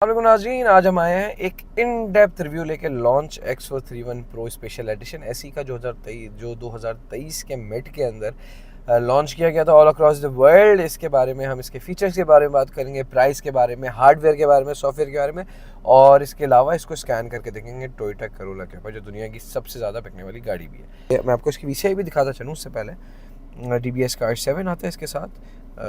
वालेकुम नाज़रीन, आज हम आए हैं एक इन डेप्थ रिव्यू लेके launch X431 pro special edition AC का जो 2023 के मिड के अंदर लॉन्च किया गया था ऑल अक्रॉस द वर्ल्ड। इसके बारे में हम इसके फीचर्स के बारे में बात करेंगे, प्राइस के बारे में, हार्डवेयर के बारे में, सॉफ्टवेयर के बारे में, और इसके अलावा इसको स्कैन करके देखेंगे टोयोटा करोला के ऊपर, जो दुनिया की सबसे ज़्यादा बिकने वाली गाड़ी भी है। मैं आपको इसकी VCI भी दिखाता चलूँ उससे पहले। DBS का 7 आता है इसके साथ,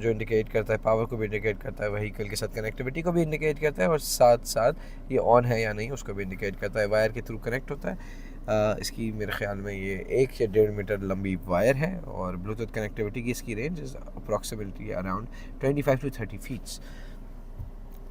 जो इंडिकेट करता है पावर को भी इंडिकेट करता है, व्हीकल के साथ कनेक्टिविटी को भी इंडिकेट करता है, और साथ साथ ये ऑन है या नहीं उसको भी इंडिकेट करता है। वायर के थ्रू कनेक्ट होता है। इसकी मेरे ख्याल में ये 1 या 1.5 मीटर लंबी वायर है, और ब्लूटूथ कनेक्टिविटी की इसकी range is approximately around 25 to 30 feets.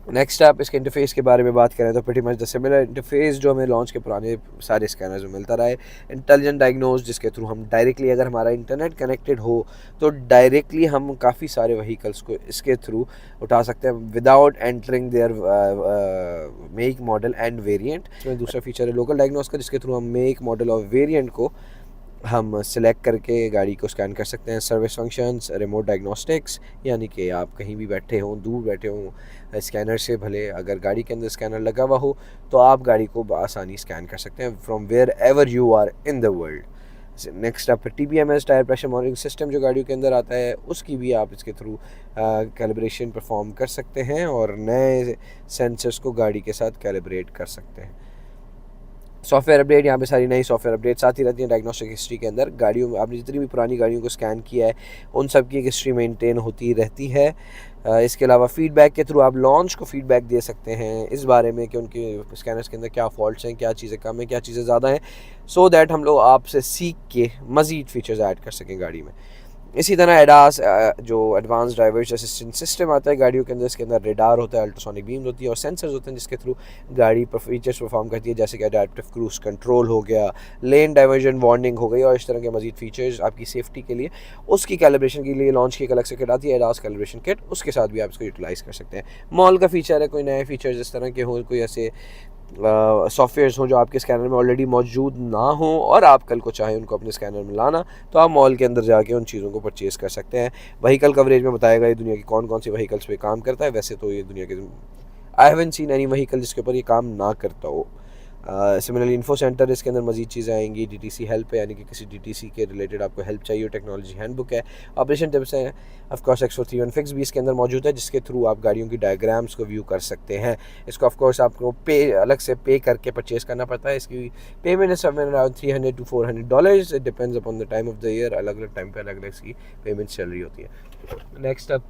Next आप इसके इंटरफेस के बारे में बात करें तो pretty much the similar interface जो हमें लॉन्च के पुराने सारे स्कैनर्स में मिलता रहा है। इंटेलिजेंट डायग्नोज, जिसके थ्रू हम डायरेक्टली, अगर हमारा इंटरनेट कनेक्टेड हो तो डायरेक्टली हम काफ़ी सारे व्हीकल्स को इसके थ्रू उठा सकते हैं without entering their make, model and variant. इसमें दूसरा फीचर है लोकल डायग्नोज का, जिसके थ्रू हम मेक, मॉडल और वेरिएंट को हम सिलेक्ट करके गाड़ी को स्कैन कर सकते हैं। सर्विस फंक्शंस, रिमोट डायग्नोस्टिक्स, यानी कि आप कहीं भी बैठे हों, दूर बैठे हों, स्कैनर से भले अगर गाड़ी के अंदर स्कैनर लगा हुआ हो तो आप गाड़ी को आसानी स्कैन कर सकते हैं from wherever you are in the world. Next आप TPMS, tyre pressure monitoring system, जो गाड़ियों के अंदर आता है, उसकी भी आप इसके थ्रू कैलिब्रेशन परफॉर्म कर सकते हैं और नए सेंसर्स को गाड़ी के साथ कैलिब्रेट कर सकते हैं। सॉफ्टवेयर अपडेट, यहाँ पे सारी नई सॉफ्टवेयर अपडेट्स आती रहती हैं। डायग्नोस्टिक हिस्ट्री के अंदर गाड़ियों में आपने जितनी भी पुरानी गाड़ियों को स्कैन किया है उन सब की एक हिस्ट्री मेंटेन होती रहती है। इसके अलावा फीडबैक के थ्रू आप लॉन्च को फीडबैक दे सकते हैं इस बारे में कि उनके स्कैनर्स के अंदर क्या फॉल्ट्स हैं, क्या चीज़ें कम हैं, क्या चीज़ें ज़्यादा हैं, सो दैट हम लोग आपसे सीख के मज़ीद फीचर्स ऐड कर सकें गाड़ी में। इसी तरह एडास, जो एडवांस ड्राइवर्स असिस्टेंट सिस्टम आता है गाड़ियों के अंदर, इसके अंदर रेडार होता है, अल्ट्रासोनिक बीम्स होती है और सेंसर्स होते हैं जिसके थ्रू गाड़ी फीचर्स परफॉर्म करती है, जैसे कि अडैप्टिव क्रूज कंट्रोल हो गया, लेन डाइवर्जन वार्निंग हो गई, और इस तरह के मजीद फीचर्स आपकी सेफ्टी के लिए। उसकी कैलिब्रेशन के लिए लॉन्च की एक अलग से किट आती है, एडास कैलिब्रेशन किट, उसके साथ भी आप इसको यूटिलाइज़ कर सकते हैं। मॉल का फीचर है, कोई नए फीचर्स इस तरह के हों, कोई ऐसे सॉफ्टवेयर्स हों जो आपके स्कैनर में ऑलरेडी मौजूद ना हों और आप कल को चाहें उनको अपने स्कैनर में लाना, तो आप मॉल के अंदर जाके उन चीज़ों को परचेज़ कर सकते हैं। व्हीकल कवरेज में बताएगा ये दुनिया की कौन कौन सी व्हीकल्स पे काम करता है। वैसे तो ये दुनिया के I haven't seen any vehicle जिसके ऊपर ये काम ना करता हो। सिमिलरली इन्फो सेंटर, इसके अंदर मजीद चीज़ें आएंगी। DTC हेल्प है, यानी कि किसी DTC के रिलेटेड आपको हेल्प चाहिए, टेक्नोलॉजी हैंडबुक है, ऑपरेशन टिप्स हैं। ऑफकोर्स X431 फिक्स भी इसके अंदर मौजूद है, जिसके थ्रू आप गाड़ियों की डायग्राम्स को व्यू कर सकते हैं। इसको ऑफकोर्स आपको अलग से पे करके परचेज़ करना पड़ता है। इसकी payment is somewhere around $300 to $400। It depends upon the time of the year. अलग अलग टाइम पे अलग अलग इसकी पेमेंट चल रही होती है। नेक्स्ट अब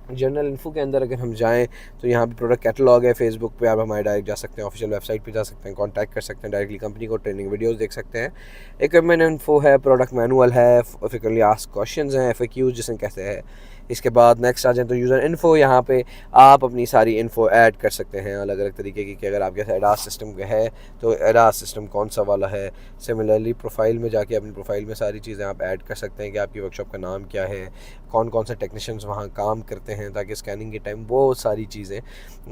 जनरल इन्फो के अंदर अगर हम जाएं तो यहाँ पे प्रोडक्ट कैटलॉग है। फेसबुक पे आप हमारे डायरेक्ट जा सकते हैं, ऑफिशियल वेबसाइट पे जा सकते हैं, कांटेक्ट कर सकते हैं डायरेक्टली कंपनी को, ट्रेनिंग वीडियोस देख सकते हैं। इक्विपमेंट इन्फो है, प्रोडक्ट मैनुअल है, फ्रिक्वेंटली आस्क्ड क्वेश्चंस हैं, FAQs जिसे कहते हैं। इसके बाद नेक्स्ट आ जाए तो यूज़र इन्फो, यहाँ पे आप अपनी सारी इन्फो ऐड कर सकते हैं अलग अलग तरीके की, कि अगर आपके पास एडास सिस्टम है तो एडास सिस्टम कौन सा वाला है। सिमिलरली प्रोफाइल में जाके अपनी प्रोफाइल में सारी चीज़ें आप ऐड कर सकते हैं कि आपकी वर्कशॉप का नाम क्या है, कौन कौन से टेक्नीशियंस वहाँ काम करते हैं, ताकि स्कैनिंग के टाइम वो सारी चीज़ें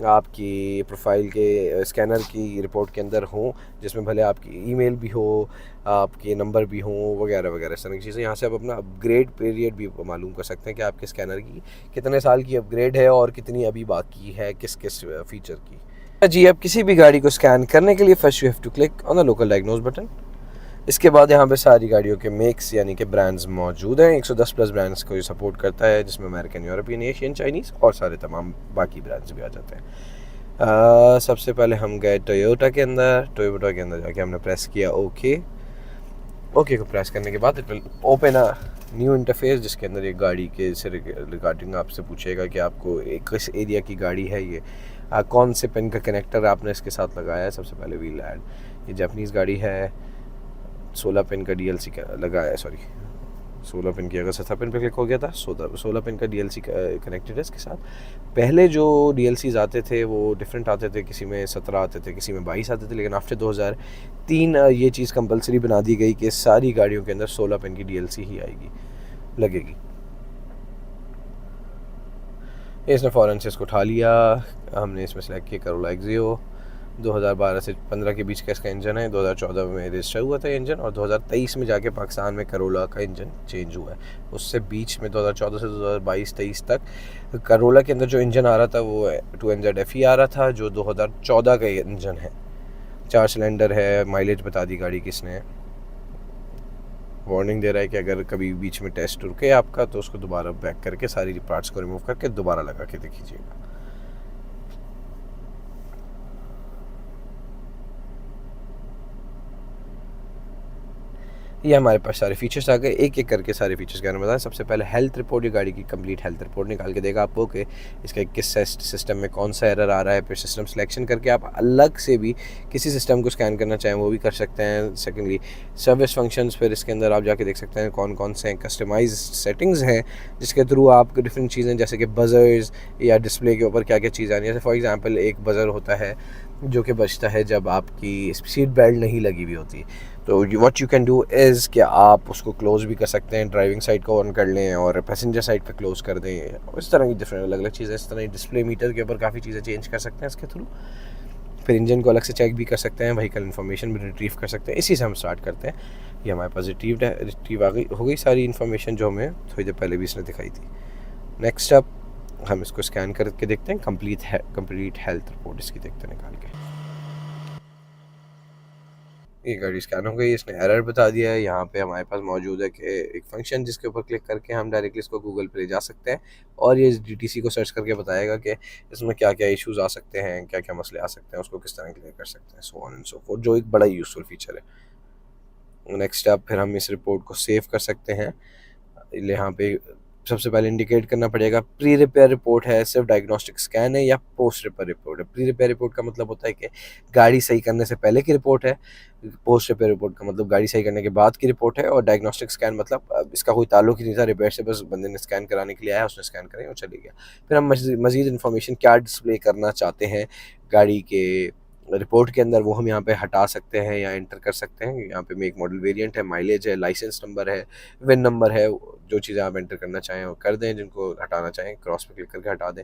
आपकी प्रोफाइल के स्कैनर की रिपोर्ट के अंदर हों, जिसमें भले आपकी ईमेल भी हो, आपके नंबर भी हों, वगैरह वगैरह इस तरह की चीज़ें। यहाँ से आप अपना अपग्रेड पीरियड भी मालूम कर सकते हैं कि आपके स्कैनर की कितने साल की अपग्रेड है और कितनी अभी बाकी है किस किस फीचर की। जी, अब किसी भी गाड़ी को स्कैन करने के लिए first you have to click on the local diagnose button. इसके बाद यहाँ पे सारी गाड़ियों के मेक्स यानी कि ब्रांड्स मौजूद हैं। 110 प्लस ब्रांड्स को ये सपोर्ट करता है, जिसमें अमेरिकन, यूरोपियन, एशियन, चाइनीज़ और सारे तमाम बाकी ब्रांड्स भी आ जाते हैं। सबसे पहले हम गए टोयोटा के अंदर। टोयोटा के अंदर जाके हमने प्रेस किया ओके को प्रेस करने के बाद it will open a new interface, जिसके अंदर एक गाड़ी के से रिगार्डिंग आपसे पूछेगा कि आपको एक किस एरिया की गाड़ी है, ये कौन से पिन का कनेक्टर आपने इसके साथ लगाया है। सबसे पहले व्हील ऐड, ये जापानीज़ गाड़ी है, 16 पिन का DLC का लगाया है, सॉरी 16 पिन की, अगर 7 पिन पे क्लिक हो गया था, 16 पिन का DLC कनेक्टेड है इसके साथ। पहले जो DLCs आते थे वो डिफरेंट आते थे, किसी में 17 आते थे, किसी में 22 आते थे, लेकिन आफ्टर 2003 ये चीज़ कंपलसरी बना दी गई कि सारी गाड़ियों के अंदर 16 पिन की DLC ही आएगी, लगेगी। इसने फ़ौरन से इसको उठा लिया। हमने इसमें सेलेक्ट किया करोला एक्सियो, 2012 से 15 के बीच का इसका इंजन है। 2014 में रजिस्टर हुआ था ये इंजन, और 2023 में जाके पाकिस्तान में करोला का इंजन चेंज हुआ है। उससे बीच में 2014 से 2022-23 तक करोला के अंदर जो इंजन आ रहा था वो 2NZ-FE आ रहा था, जो 2014 का इंजन है। 4 सिलेंडर है। माइलेज बता दी गाड़ी किसने। वार्निंग दे रहा है कि अगर कभी बीच में टेस्ट रुके आपका तो उसको दोबारा बैक करके सारी पार्ट्स को रिमूव करके दोबारा लगा के देखिएगा। ये हमारे पास सारे फीचर्स आ गए। एक एक करके सारे फीचर्स के बारे में बताएं। सबसे पहले हेल्थ रिपोर्ट, ये गाड़ी की कंप्लीट हेल्थ रिपोर्ट निकाल के देगा आपको कि इसका किस सिस्टम में कौन सा एरर आ रहा है। फिर सिस्टम सिलेक्शन करके आप अलग से भी किसी सिस्टम को स्कैन करना चाहें वो भी कर सकते हैं। सेकेंडली सर्विस फंक्शंस, फिर इसके अंदर आप जाके देख सकते हैं कौन कौन से कस्टमाइज सेटिंग्स हैं जिसके थ्रू आप डिफरेंट चीज़ें जैसे कि बज़र्स या डिस्प्ले के ऊपर क्या क्या चीज़ आनी है। जैसे फॉर एग्जांपल एक बज़र होता है जो कि बजता है जब आपकी सीट बेल्ट नहीं लगी हुई होती। तो what you can do is कि आप उसको क्लोज़ भी कर सकते हैं, ड्राइविंग साइड को ऑन कर लें और पैसेंजर साइड पे क्लोज़ कर दें। और इस तरह की डिफरेंट अलग अलग चीज़ें, इस तरह डिस्प्ले मीटर के ऊपर काफ़ी चीज़ें चेंज कर सकते हैं इसके थ्रू। फिर इंजन को अलग से चेक भी कर सकते हैं, व्हीकल इन्फॉर्मेशन भी रिट्रीव कर सकते हैं। इसी से हम स्टार्ट करते हैं। ये हमारे पास रिट्रीव आ गई हो गई सारी इन्फॉर्मेशन जो हमें थोड़ी देर पहले भी इसने दिखाई थी। नेक्स्ट अप हम इसको स्कैन करके देखते हैं। कंप्लीट हेल्थ रिपोर्ट इसकी देखते हैं निकाल के। ये गाड़ी स्कैन हो गई, इसने एरर बता दिया है। यहाँ पे हमारे पास मौजूद है कि एक फंक्शन जिसके ऊपर क्लिक करके हम डायरेक्टली इसको गूगल पे ले जा सकते हैं और ये DTC को सर्च करके बताएगा कि इसमें क्या क्या इश्यूज आ सकते हैं, क्या क्या मसले आ सकते हैं, उसको किस तरह क्लियर कर सकते हैं, so on and so fourth, जो एक बड़ा यूजफुल फीचर है। नेक्स्ट स्टेप, फिर हम इस रिपोर्ट को सेव कर सकते हैं। यहाँ पे सबसे पहले इंडिकेट करना पड़ेगा प्री रिपेयर रिपोर्ट है, सिर्फ डायग्नोस्टिक स्कैन है, या पोस्ट रिपेयर रिपोर्ट है। प्री रिपेयर रिपोर्ट का मतलब होता है कि गाड़ी सही करने से पहले की रिपोर्ट है। पोस्ट रिपेयर रिपोर्ट का मतलब गाड़ी सही करने के बाद की रिपोर्ट है। और डायग्नोस्टिक स्कैन मतलब इसका कोई ताल्लुक ही नहीं था रिपेयर से, बस बंदे ने स्कैन कराने के लिए आया, उसने स्कैन कराई और चली गया। फिर हम मजीद इन्फॉर्मेशन क्या डिस्प्ले करना चाहते हैं गाड़ी के रिपोर्ट के अंदर वो हम यहाँ पे हटा सकते हैं या एंटर कर सकते हैं। यहाँ पे मेक मॉडल वेरिएंट है, माइलेज है, लाइसेंस नंबर है, विन नंबर है। जो चीज़ें आप एंटर करना चाहें वो कर दें, जिनको हटाना चाहें क्रॉस पे क्लिक करके हटा दें।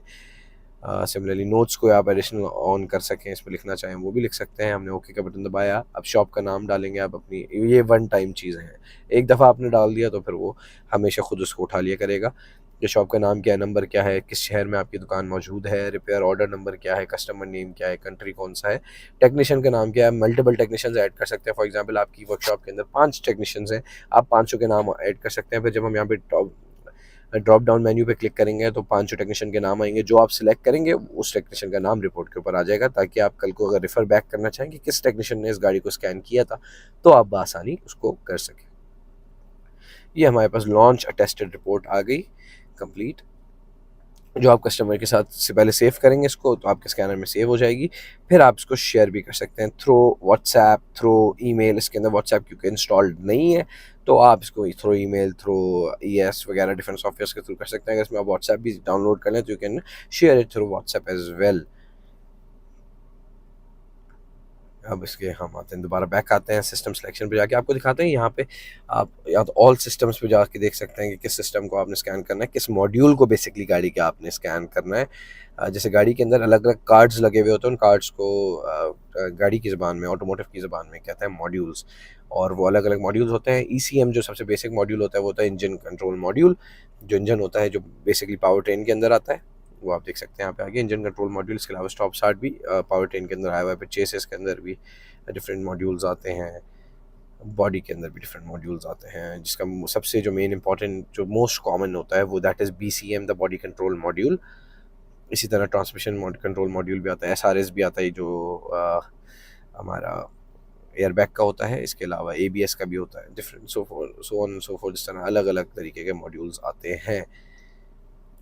सिमिलरली नोट्स को आप एडिशनल ऑन कर सकें, इसमें लिखना चाहें वो भी लिख सकते हैं। हमने ओके का बटन दबाया, अब शॉप का नाम डालेंगे आप अपनी। ये वन टाइम चीज़ें हैं, एक दफ़ा आपने डाल दिया तो फिर वो हमेशा खुद उसको उठा लिया करेगा। कि शॉप का नाम क्या है, नंबर क्या है, किस शहर में आपकी दुकान मौजूद है, रिपेयर ऑर्डर नंबर क्या है, कस्टमर नेम क्या है, कंट्री कौन सा है, टेक्नीशियन का नाम क्या है। मल्टीपल टेक्नीशियंस ऐड कर सकते हैं। फॉर एग्जांपल आपकी वर्कशॉप के अंदर 5 टेक्नीशियंस हैं, आप 500 के नाम ऐड कर सकते हैं। फिर जब हम यहाँ पे ड्रॉप डाउन मेन्यू पे क्लिक करेंगे तो 500 टेक्नीशियन के नाम आएंगे। जो आप सिलेक्ट करेंगे उस टेक्नीशियन का नाम रिपोर्ट के ऊपर आ जाएगा, ताकि आप कल को अगर रेफर बैक करना चाहें कि किस टेक्नीशियन ने इस गाड़ी को स्कैन किया था तो आप बआसानी उसको कर सकें। ये हमारे पास लॉन्च अटेस्टेड रिपोर्ट आ गई कंप्लीट, जो आप कस्टमर के साथ से पहले सेव करेंगे इसको तो आपके स्कैनर में सेव हो जाएगी। फिर आप इसको शेयर भी कर सकते हैं थ्रू व्हाट्सएप, थ्रू ईमेल। इसके अंदर व्हाट्सएप क्योंकि इंस्टॉल्ड नहीं है तो आप इसको थ्रू ईमेल, थ्रू ES वगैरह डिफरेंट सॉफ्टवेयर के थ्रू कर सकते हैं। अगर इसमें आप व्हाट्सएप भी डाउनलोड कर लें तो you can share it through WhatsApp as well. अब इसके हम आते हैं, दोबारा बैक आते हैं, सिस्टम सिलेक्शन पे जाके आपको दिखाते हैं। यहाँ पे आप या तो ऑल सिस्टम्स पे जाके देख सकते हैं कि किस सिस्टम को आपने स्कैन करना है, किस मॉड्यूल को बेसिकली गाड़ी के आपने स्कैन करना है। जैसे गाड़ी के अंदर अलग अलग कार्ड्स लगे हुए होते हैं, उन कार्ड्स को गाड़ी की ज़बान में, ऑटोमोटिव की ज़बान में कहते हैं मॉड्यूल्स, और वो अलग अलग मॉड्यूल्स होते हैं। ECM जो सबसे बेसिक मॉड्यूल होता है वो होता है इंजन कंट्रोल मॉड्यूल, जो इंजन होता है जो बेसिकली पावर ट्रेन के अंदर आता है, वो आप देख सकते हैं यहाँ पे आगे इंजन कंट्रोल मॉड्यूल। इसके अलावा स्टॉप स्टार्ट भी पावर ट्रेन के अंदर आया हुआ है। फिर चेसिस के अंदर भी डिफरेंट मॉड्यूल्स आते हैं, बॉडी के अंदर भी डिफरेंट मॉड्यूल्स आते हैं, जिसका सबसे जो मेन इंपॉर्टेंट जो मोस्ट कॉमन होता है वो that is BCM, the body control module. इसी तरह ट्रांसमिशन कंट्रोल मॉड्यूल भी आता है, SRS भी आता है जो हमारा एयरबैग का होता है। इसके अलावा ABS का भी होता है, different so on so fourth, इस तरह अलग अलग तरीके के मॉड्यूल्स आते हैं।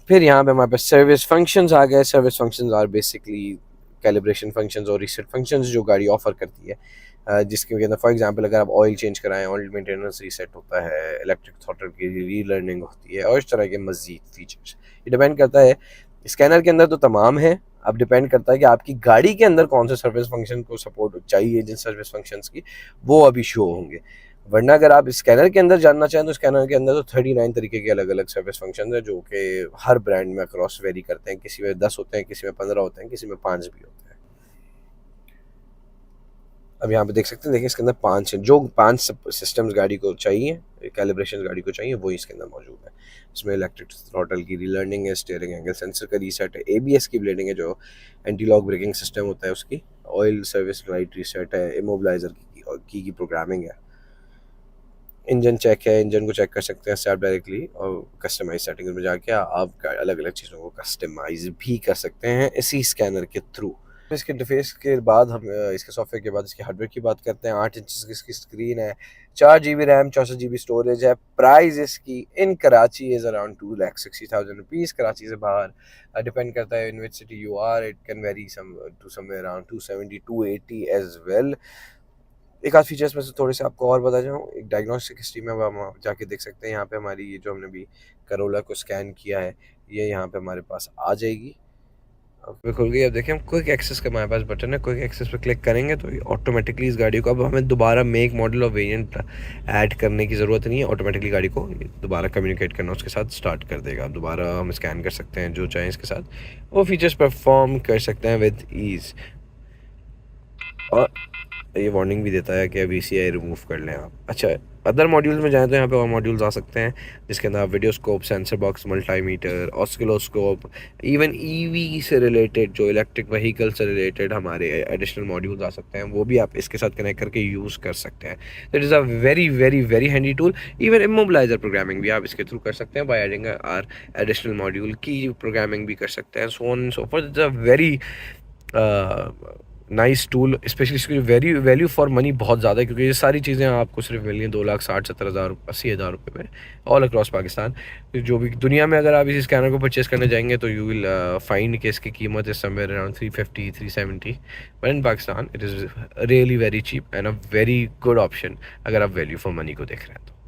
फिर यहाँ पे हमारे पास सर्विस फंक्शंस आ गए। Service functions are basically calibration functions और रीसेट फंक्शंस जो गाड़ी ऑफर करती है, जिसके अंदर फॉर एग्जांपल अगर आप ऑयल चेंज कराएं, ऑयल मेंटेनेंस रीसेट होता है, इलेक्ट्रिक थ्रॉटल की रीलर्निंग होती है और इस तरह के मज़ीद फीचर्स। ये डिपेंड करता है, स्कैनर के अंदर तो तमाम है, अब डिपेंड करता है कि आपकी गाड़ी के अंदर कौन से सर्विस फंक्शन को सपोर्ट चाहिए। जिन सर्विस फंक्शंस की वो अभी शो होंगे, वरना अगर आप स्कैनर के अंदर जानना चाहें तो स्कैनर के अंदर तो 39 तरीके के अलग अलग सर्विस फंक्शन है, जो कि हर ब्रांड में अक्रॉस वेरी करते हैं। किसी में 10 होते हैं, किसी में 15 होते हैं, किसी में 5 भी होते हैं। अब यहाँ पे देख सकते हैं, देखिए इसके अंदर 5 हैं, जो 5 सिस्टम्स गाड़ी को चाहिए, कैलिब्रेशन गाड़ी को चाहिए, वही इसके अंदर मौजूद है। इसमें इलेक्ट्रिक थ्रॉटल की रीलर्निंग है, स्टीयरिंग एंगल सेंसर का रीसेट है, एबीएस की ब्लेडिंग है, जो एंटी लॉक ब्रेकिंग सिस्टम होता है उसकी, ऑयल सर्विस लाइट रीसेट है, इमोबिलाइजर की प्रोग्रामिंग है, इंजन चेक है, इंजन को चेक कर सकते हैं आप डायरेक्टली, और कस्टमाइज सेटिंग्स में जाके आप अलग अलग चीज़ों को कस्टमाइज भी कर सकते हैं इसी स्कैनर के थ्रू। इसके इंटरफेस के बाद हम इसके सॉफ्टवेयर के बाद इसके हार्डवेयर की बात करते हैं। 8 इंच की इसकी स्क्रीन है, 4 GB रैम, 64 GB स्टोरेज है। प्राइस इसकी in Karachi is around 2,60,000 rupees. Karachi से बाहर डिपेंड करता है in which city you are, it can vary some to somewhere around 270 280 as well. एक आध फीचर्स में से थोड़े से आपको और बता जाऊँ, एक डायग्नोस्टिक हिस्ट्री में हम जाके देख सकते हैं। यहाँ पे हमारी ये जो हमने अभी करोला को स्कैन किया है, ये यहाँ पे हमारे पास आ जाएगी। अब खुल गई। अब देखिए, हम क्विक एक्सेस का हमारे पास बटन है, क्विक एक्सेस पे क्लिक करेंगे तो ये ऑटोमेटिकली इस गाड़ी को, अब हमें दोबारा मेक मॉडल और वेरिएंट ऐड करने की ज़रूरत नहीं है, ऑटोमेटिकली गाड़ी को दोबारा कम्युनिकेट करना उसके साथ स्टार्ट कर देगा। अब दोबारा हम स्कैन कर सकते हैं जो चाहें इसके साथ, वो फीचर्स परफॉर्म कर सकते हैं विद ईज़। और ये वार्निंग भी देता है कि अब ECI रिमूव कर लें आप। अच्छा, अदर मॉड्यूल्स में जाएँ तो यहाँ पे और मॉड्यूल्स आ सकते हैं, जिसके अंदर आप videoscope, sensor box, multimeter, oscilloscope, even EV से रिलेटेड, जो इलेक्ट्रिक व्हीकल से रिलेटेड हमारे एडिशनल मॉड्यूल्स आ सकते हैं, वो भी आप इसके साथ कनेक्ट करके यूज़ कर सकते हैं। It is a very very very handy tool. Even immobiliser programming भी आप इसके थ्रू कर सकते हैं, by adding or additional module की प्रोग्रामिंग भी कर सकते हैं, so on and so forth. It's a very nice tool, especially इसकी वैल्यू वैल्यू फॉर मनी बहुत ज़्यादा है, क्योंकि ये सारी चीज़ें आपको सिर्फ मिल रही हैं 2,60,70,000 80,000 रुपये में ऑल अक्रॉस पाकिस्तान। जो भी दुनिया में अगर आप इस स्कैनर को परचेस करने जाएंगे तो यू विल फाइंड कि इसकी कीमत इस somewhere around 350 370, but in Pakistan it is really very cheap and a very good option अगर आप वैल्यू फॉर मनी को देख रहे हैं तो।